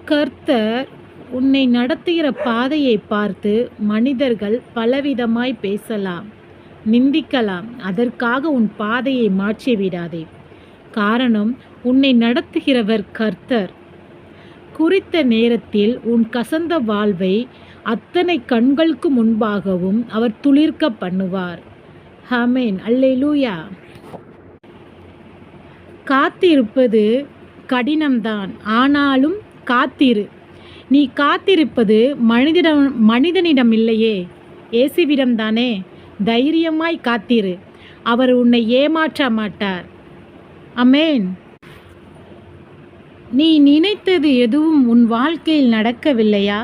கர்த்தர் உன்னை நடத்துகிற பாதையை பார்த்து மனிதர்கள் பலவிதமாய் பேசலாம், நிந்திக்கலாம். அதற்காக உன் பாதையை மாற்றிவிடாதே. காரணம், உன்னை நடத்துகிறவர் கர்த்தர். குறித்த நேரத்தில் உன் கசந்த வாழ்வை அத்தனை கண்களுக்கு முன்பாகவும் அவர் துளிர்க்க பண்ணுவார். ஆமென். அல்லேலூயா. காத்திருப்பது கடினம்தான், ஆனாலும் காத்திரு. நீ காத்திருப்பது மனிதனிடம் இல்லையே, இயேசுவிடம்தானே. தைரியமாய் காத்திரு. அவர் உன்னை ஏமாற்ற மாட்டார். ஆமென். நீ நினைத்தது எதுவும் உன் வாழ்க்கையில் நடக்கவில்லையா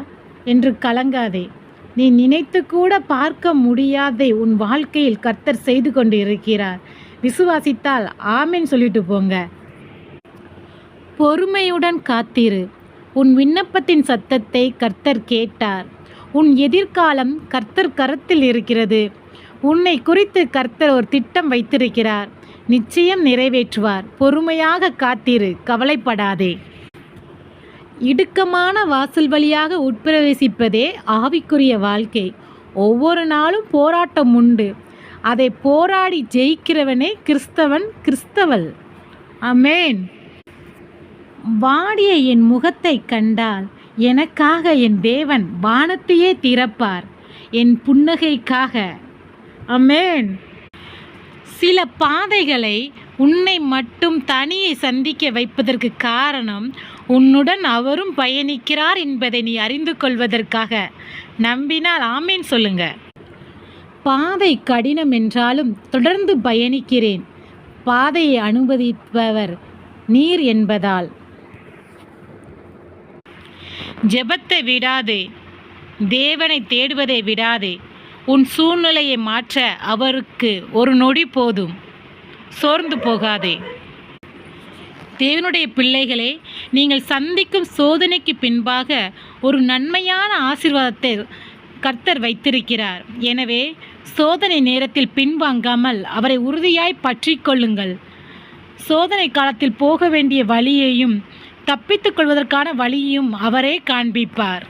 என்று கலங்காதே. நீ நினைத்து கூட பார்க்க முடியாத உன் வாழ்க்கையில் கர்த்தர் செய்து கொண்டு இருக்கிறார். விசுவாசித்தால் ஆமென் சொல்லிட்டு போங்க. பொறுமையுடன் காத்திரு. உன் விண்ணப்பத்தின் சத்தத்தை கர்த்தர் கேட்டார். உன் எதிர்காலம் கர்த்தர் கரத்தில் இருக்கிறது. உன்னை குறித்து கர்த்தர் ஒரு திட்டம் வைத்திருக்கிறார். நிச்சயம் நிறைவேற்றுவார். பொறுமையாக காத்திரு, கவலைப்படாதே. இடுக்கமான வாசல் வழியாக உட்பிரவேசிப்பதே ஆவிக்குரிய வாழ்க்கை. ஒவ்வொரு நாளும் போராட்டம் உண்டு. அதை போராடி ஜெயிக்கிறவனே கிறிஸ்தவன், கிறிஸ்தவள். ஆமென். வாடிய என் முகத்தை கண்டால் எனக்காக என் தேவன் வானத்தையே திறப்பார், என் புன்னகைக்காக. ஆமென். சில பாதைகளை உன்னை மட்டும் தனியே சந்திக்க வைப்பதற்கு காரணம், உன்னுடன் அவரும் பயணிக்கிறார் என்பதை நீ அறிந்து கொள்வதற்காக. நம்பினால் ஆமென் சொல்லுங்க. பாதை கடினம் என்றாலும் தொடர்ந்து பயணிக்கிறேன். பாதையை அனுமதிப்பவர் நீர் என்பதால். ஜெபத்தை விடாதே. தேவனை தேடுவதை விடாதே. உன் சூழ்நிலையை மாற்ற அவருக்கு ஒரு நொடி போதும். சோர்ந்து போகாதே. தேவனுடைய பிள்ளைகளே, நீங்கள் சந்திக்கும் சோதனைக்கு பின்பாக ஒரு நன்மையான ஆசீர்வாதத்தை கர்த்தர் வைத்திருக்கிறார். எனவே சோதனை நேரத்தில் பின்வாங்காமல் அவரை உறுதியாய் பற்றி கொள்ளுங்கள். சோதனை காலத்தில் போக வேண்டிய வழியையும் தப்பித்துக் கொள்வதற்கான வழியையும் அவரே காண்பிப்பார்.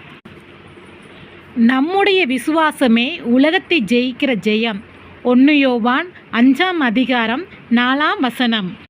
நம்முடைய விசுவாசமே உலகத்தை ஜெயிக்கிற ஜெயம். 1 யோவான் 5 அதிகாரம் 4 வசனம்.